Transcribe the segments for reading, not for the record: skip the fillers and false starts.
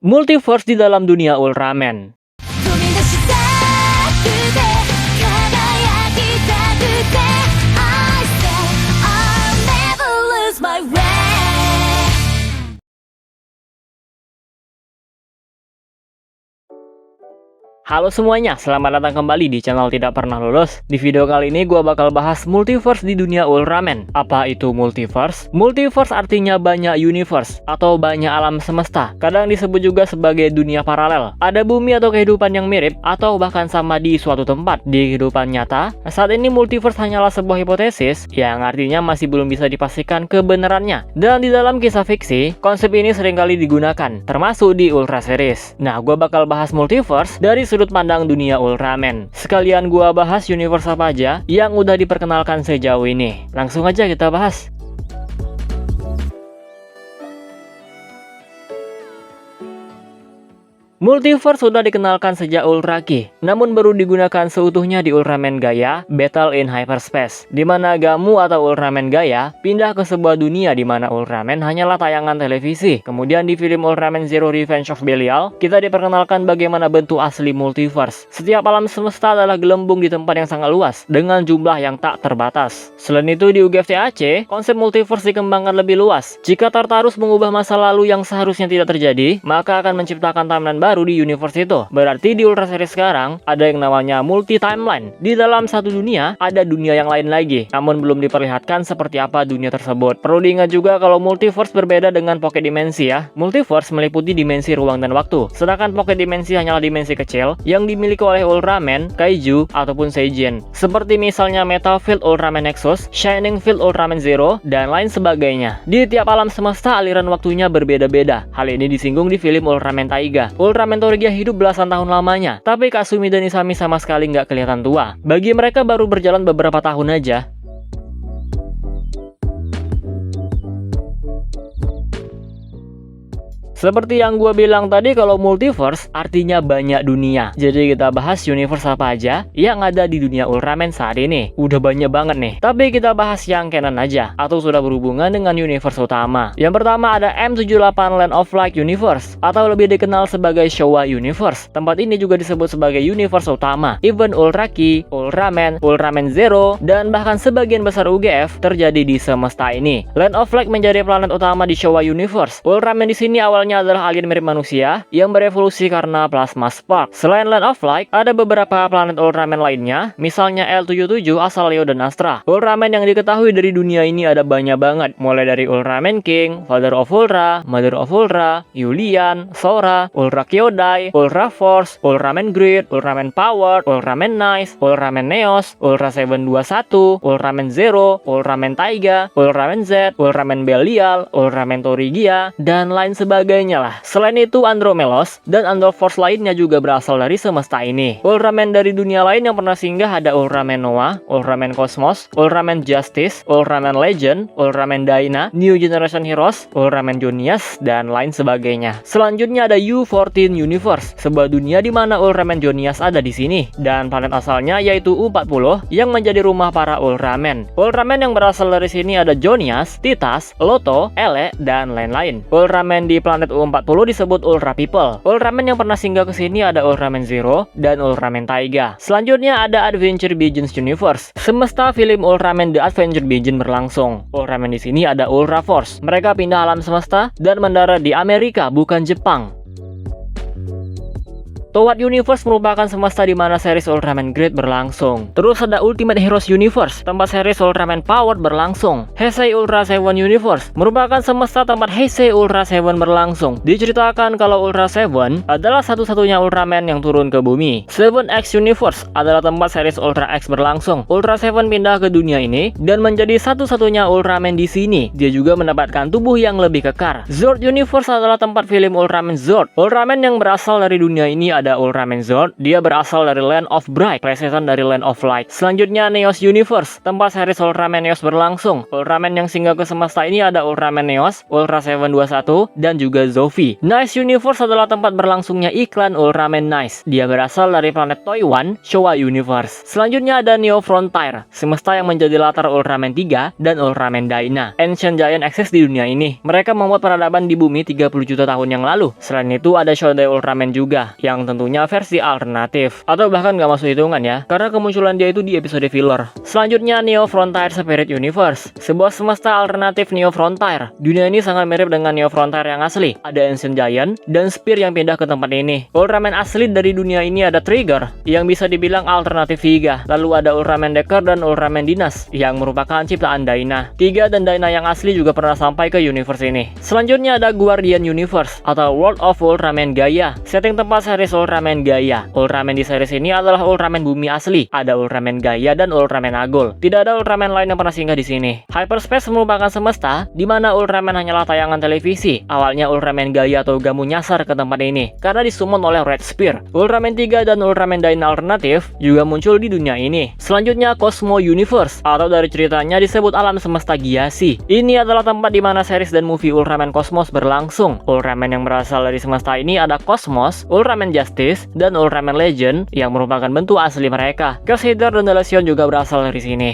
Multiverse di dalam dunia Ultraman. Halo semuanya, selamat datang kembali di channel Tidak Pernah Lulus. Di video kali ini gue bakal bahas multiverse di dunia Ultraman. Apa itu multiverse? Multiverse artinya banyak universe atau banyak alam semesta. Kadang disebut juga sebagai dunia paralel. Ada bumi atau kehidupan yang mirip atau bahkan sama di suatu tempat di kehidupan nyata. Saat ini multiverse hanyalah sebuah hipotesis yang artinya masih belum bisa dipastikan kebenarannya. Dan di dalam kisah fiksi, konsep ini seringkali digunakan, termasuk di Ultra series. Nah, gue bakal bahas multiverse dari sudut pandang dunia Ultraman. Sekalian gua bahas universe apa aja yang udah diperkenalkan sejauh ini. Langsung aja kita bahas. Multiverse sudah dikenalkan sejak Ultra Ki, namun baru digunakan seutuhnya di Ultraman Gaia Battle in Hyperspace, di mana Gamu atau Ultraman Gaia pindah ke sebuah dunia di mana Ultraman hanyalah tayangan televisi. Kemudian di film Ultraman Zero Revenge of Belial, kita diperkenalkan bagaimana bentuk asli multiverse. Setiap alam semesta adalah gelembung di tempat yang sangat luas, dengan jumlah yang tak terbatas. Selain itu di UGFT AC, konsep multiverse dikembangkan lebih luas. Jika Tartarus mengubah masa lalu yang seharusnya tidak terjadi, maka akan menciptakan timeline baru di universe itu. Berarti di Ultra series sekarang ada yang namanya multi timeline. Di dalam satu dunia ada dunia yang lain lagi, namun belum diperlihatkan seperti apa dunia tersebut. Perlu diingat juga kalau multiverse berbeda dengan pocket dimensi ya. Multiverse meliputi dimensi ruang dan waktu, sedangkan pocket dimensi hanyalah dimensi kecil yang dimiliki oleh Ultraman, Kaiju, ataupun Seijin. Seperti misalnya Metal Field Ultraman Nexus, Shining Field Ultraman Zero, dan lain sebagainya. Di tiap alam semesta aliran waktunya berbeda-beda. Hal ini disinggung di film Ultraman Taiga. Ultraman Torigia hidup belasan tahun lamanya, tapi Kasumi dan Isami sama sekali nggak kelihatan tua. Bagi mereka baru berjalan beberapa tahun aja. Seperti yang gue bilang tadi, kalau multiverse artinya banyak dunia. Jadi kita bahas universe apa aja yang ada di dunia Ultraman saat ini. Udah banyak banget nih. Tapi kita bahas yang canon aja, atau sudah berhubungan dengan universe utama. Yang pertama ada M78 Land of Light Universe, atau lebih dikenal sebagai Showa Universe. Tempat ini juga disebut sebagai universe utama. Event Ultra Ki, Ultraman, Ultraman Zero, dan bahkan sebagian besar UGF terjadi di semesta ini. Land of Light menjadi planet utama di Showa Universe. Ultraman di sini awalnya adalah alien mirip manusia yang berevolusi karena plasma spark. Selain Land of Light, ada beberapa planet Ultraman lainnya, misalnya L77 asal Leo dan Astra. Ultraman yang diketahui dari dunia ini ada banyak banget, mulai dari Ultraman King, Father of Ultra, Mother of Ultra, Yulian, Sora, Ultra Kyodai, Ultra Force, Ultraman Grid, Ultraman Power, Ultraman Nice, Ultraman Neos, Ultra 721, Ultraman Zero, Ultraman Taiga, Ultraman Z, Ultraman Belial, Ultraman Torigia, dan lain sebagainya lah. Selain itu Andromelos dan Androforce lainnya juga berasal dari semesta ini. Ultraman dari dunia lain yang pernah singgah ada Ultraman Noah, Ultraman Cosmos, Ultraman Justice, Ultraman Legend, Ultraman Dyna, New Generation Heroes, Ultraman Jonias, dan lain sebagainya. Selanjutnya ada U14 Universe, sebuah dunia di mana Ultraman Jonias ada di sini, dan planet asalnya yaitu U40 yang menjadi rumah para Ultraman. Ultraman yang berasal dari sini ada Jonias, Titas, Loto, Ele, dan lain-lain. Ultraman di planet U40 disebut Ultra People. Ultraman yang pernah singgah ke sini ada Ultraman Zero dan Ultraman Taiga. Selanjutnya ada Adventure Begins Universe. Semesta film Ultraman The Adventure Begins berlangsung. Ultraman di sini ada Ultra Force. Mereka pindah alam semesta dan mendarat di Amerika, bukan Jepang. Toward Universe merupakan semesta di mana series Ultraman Great berlangsung. Terus ada Ultimate Heroes Universe, tempat series Ultraman Power berlangsung. Heisei Ultra 7 Universe merupakan semesta tempat Heisei Ultra 7 berlangsung. Diceritakan kalau Ultra 7 adalah satu-satunya Ultraman yang turun ke bumi. 7X Universe adalah tempat series Ultra X berlangsung. Ultra 7 pindah ke dunia ini dan menjadi satu-satunya Ultraman di sini. Dia juga mendapatkan tubuh yang lebih kekar. Zord Universe adalah tempat film Ultraman Zord. Ultraman yang berasal dari dunia ini ada Ultraman Zord, dia berasal dari Land of Bright, plesetan dari Land of Light. Selanjutnya Neos Universe, tempat series Ultraman Neos berlangsung. Ultraman yang singgah ke semesta ini ada Ultraman Neos, Ultra 721, dan juga Zofi. Nice Universe adalah tempat berlangsungnya iklan Ultraman Nice. Dia berasal dari planet Toywan, Showa Universe. Selanjutnya ada Neo Frontier, semesta yang menjadi latar Ultraman 3 dan Ultraman Dyna. Ancient Giant eksis di dunia ini. Mereka membuat peradaban di bumi 30 juta tahun yang lalu. Selain itu ada Shoday Ultraman juga, yang tentunya versi alternatif. Atau bahkan gak masuk hitungan ya, karena kemunculan dia itu di episode filler. Selanjutnya Neo Frontier Spirit Universe, sebuah semesta alternatif Neo Frontier. Dunia ini sangat mirip dengan Neo Frontier yang asli. Ada Ancient Giant dan Spear yang pindah ke tempat ini. Ultraman asli dari dunia ini ada Trigger, yang bisa dibilang alternatif Vega. Lalu ada Ultraman Decker dan Ultraman Dinas, yang merupakan ciptaan Dyna. Tiga dan Dyna yang asli juga pernah sampai ke universe ini. Selanjutnya ada Guardian Universe, atau World of Ultraman Gaia. Setting tempat series Ultraman Gaia. Ultraman di series ini adalah Ultraman bumi asli. Ada Ultraman Gaia dan Ultraman Agol. Tidak ada Ultraman lain yang pernah singgah di sini. Hyperspace merupakan semesta di mana Ultraman hanyalah tayangan televisi. Awalnya Ultraman Gaia atau Gamu nyasar ke tempat ini karena disummon oleh Red Spear. Ultraman 3 dan Ultraman Dyna alternatif juga muncul di dunia ini. Selanjutnya Cosmo Universe, atau dari ceritanya disebut alam semesta Giasi. Ini adalah tempat di mana series dan movie Ultraman Cosmos berlangsung. Ultraman yang berasal dari semesta ini ada Cosmos, Ultraman Justice, dan Ultraman Legend yang merupakan bentuk asli mereka. Chaos Eater dan Deletion juga berasal dari sini.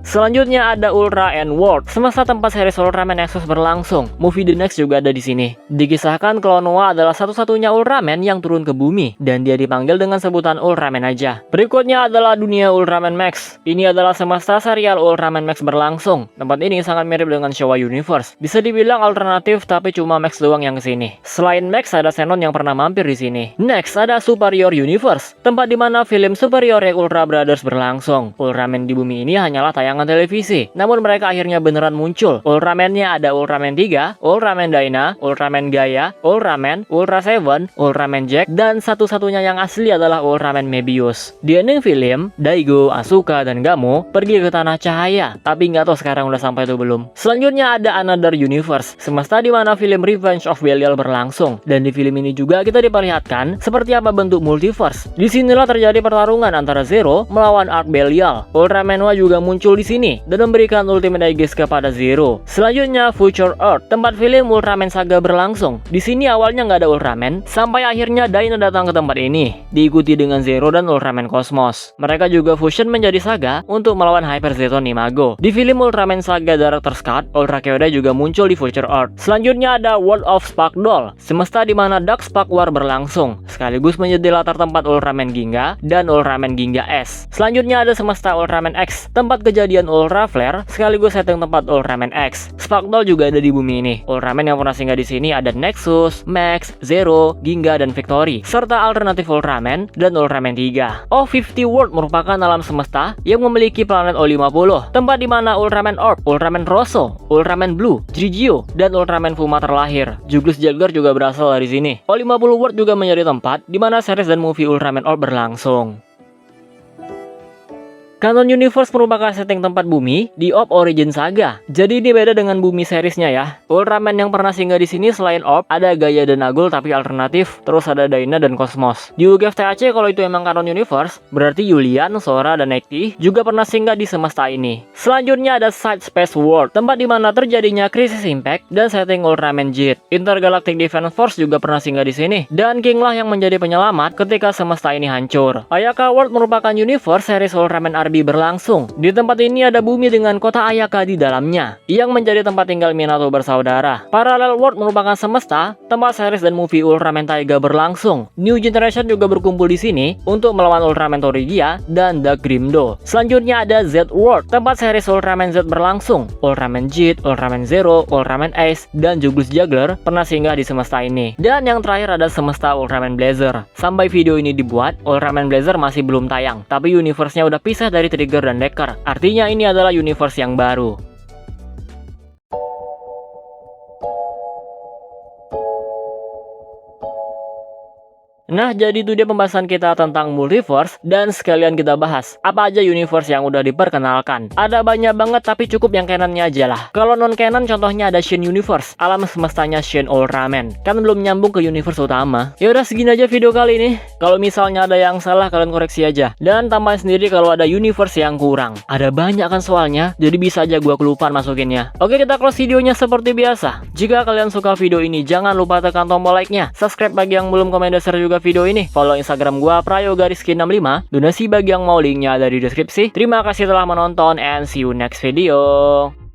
Selanjutnya ada Ultra End World, semesta tempat series Ultraman Nexus berlangsung. Movie The Next juga ada di sini. Dikisahkan kalau Noah adalah satu-satunya Ultraman yang turun ke bumi dan dia dipanggil dengan sebutan Ultraman aja. Berikutnya adalah dunia Ultraman Max. Ini adalah semesta serial Ultraman Max berlangsung. Tempat ini sangat mirip dengan Showa Universe. Bisa dibilang alternatif tapi cuma Max doang yang kesini. Selain Max ada Xenon yang pernah mampir di sini. Next ada Superior Universe, tempat di mana film Superior Ultra Brothers berlangsung. Ultraman di bumi ini hanyalah tayangan televisi, namun mereka akhirnya beneran muncul. Ultraman-nya ada Ultraman 3, Ultraman Dyna, Ultraman Gaia, Ultraman, Ultra 7, Ultraman Jack, dan satu-satunya yang asli adalah Ultraman Mebius. Di ending film, Daigo, Asuka, dan Gamu pergi ke Tanah Cahaya, tapi nggak tahu sekarang udah sampai atau belum. Selanjutnya ada Another Universe, semesta di mana film Revenge of Belial berlangsung, dan di film ini juga kita diperlihatkan seperti apa bentuk multiverse. Disinilah terjadi pertarungan antara Zero melawan Arc Belial. Ultraman Noah juga muncul di sini dan memberikan Ultimate Aegis kepada Zero. Selanjutnya Future Earth, tempat film Ultraman Saga berlangsung. Di sini awalnya nggak ada Ultraman, sampai akhirnya Dyna datang ke tempat ini, diikuti dengan Zero dan Ultraman Cosmos. Mereka juga fusion menjadi Saga untuk melawan Hyper Zeton Imago. Di film Ultraman Saga Director's Cut, Ultra Kyodai juga muncul di Future Earth. Selanjutnya ada World of Spark Doll, semesta di mana Dark Spark War berlangsung, sekaligus menjadi latar tempat Ultraman Ginga dan Ultraman Ginga S. Selanjutnya ada semesta Ultraman X, tempat kejadian Ultra Flare sekaligus setting tempat Ultraman X. Spark Doll juga ada di bumi ini. Ultraman yang pernah singgah di sini ada Nexus, Max, Zero, Ginga, dan Victory, serta alternatif Ultraman dan Ultraman 3. O50 World merupakan alam semesta yang memiliki planet O50, tempat di mana Ultraman Orb, Ultraman Rosso, Ultraman Blue, Grigio, dan Ultraman Fuma terlahir. Juglius Jaguar juga berasal dari sini. O50 World juga menjadi tempat di mana series dan movie Ultraman Orb berlangsung. Canon Universe merupakan setting tempat bumi di Orb Origin Saga. Jadi ini beda dengan bumi seriesnya ya. Ultraman yang pernah singgah di sini selain Orb ada Gaia dan Agol tapi alternatif. Terus ada Dyna dan Cosmos. Di UGF-TAC kalau itu emang Canon Universe, berarti Yulian, Sora, dan Ekti juga pernah singgah di semesta ini. Selanjutnya ada Side Space World, tempat di mana terjadinya Crisis Impact dan setting Ultraman Jet. Intergalactic Defense Force juga pernah singgah di sini. Dan King lah yang menjadi penyelamat ketika semesta ini hancur. Ayaka World merupakan universe series Ultraman RB berlangsung. Di tempat ini ada bumi dengan kota Ayaka di dalamnya, yang menjadi tempat tinggal Minato bersaudara. Parallel World merupakan semesta tempat series dan movie Ultraman Taiga berlangsung. New Generation juga berkumpul di sini untuk melawan Ultraman Torigia dan Dark Grimdo. Selanjutnya ada Z World, tempat series Ultraman Z berlangsung. Ultraman Jet, Ultraman Zero, Ultraman Ace, dan Juglius Jaguar pernah singgah di semesta ini. Dan yang terakhir ada semesta Ultraman Blazer. Sampai video ini dibuat, Ultraman Blazer masih belum tayang, tapi universe-nya udah pisah dari Trigger dan Decker. Artinya ini adalah universe yang baru. Nah, jadi itu dia pembahasan kita tentang multiverse, dan sekalian kita bahas apa aja universe yang udah diperkenalkan. Ada banyak banget tapi cukup yang canonnya aja lah. Kalau non canon contohnya ada Shin Universe, alam semestanya Shin Ultraman. Kan belum nyambung ke universe utama. Ya udah segini aja video kali ini. Kalau misalnya ada yang salah kalian koreksi aja. Dan tambahin sendiri kalau ada universe yang kurang. Ada banyak kan soalnya, jadi bisa aja gua kelupaan masukinnya. Oke, kita close videonya seperti biasa. Jika kalian suka video ini, jangan lupa tekan tombol like-nya. Subscribe bagi yang belum, komen dan share juga video ini. Follow Instagram gua prayoga_rizky65. Donasi bagi yang mau, linknya ada di deskripsi. Terima kasih telah menonton and see you next video.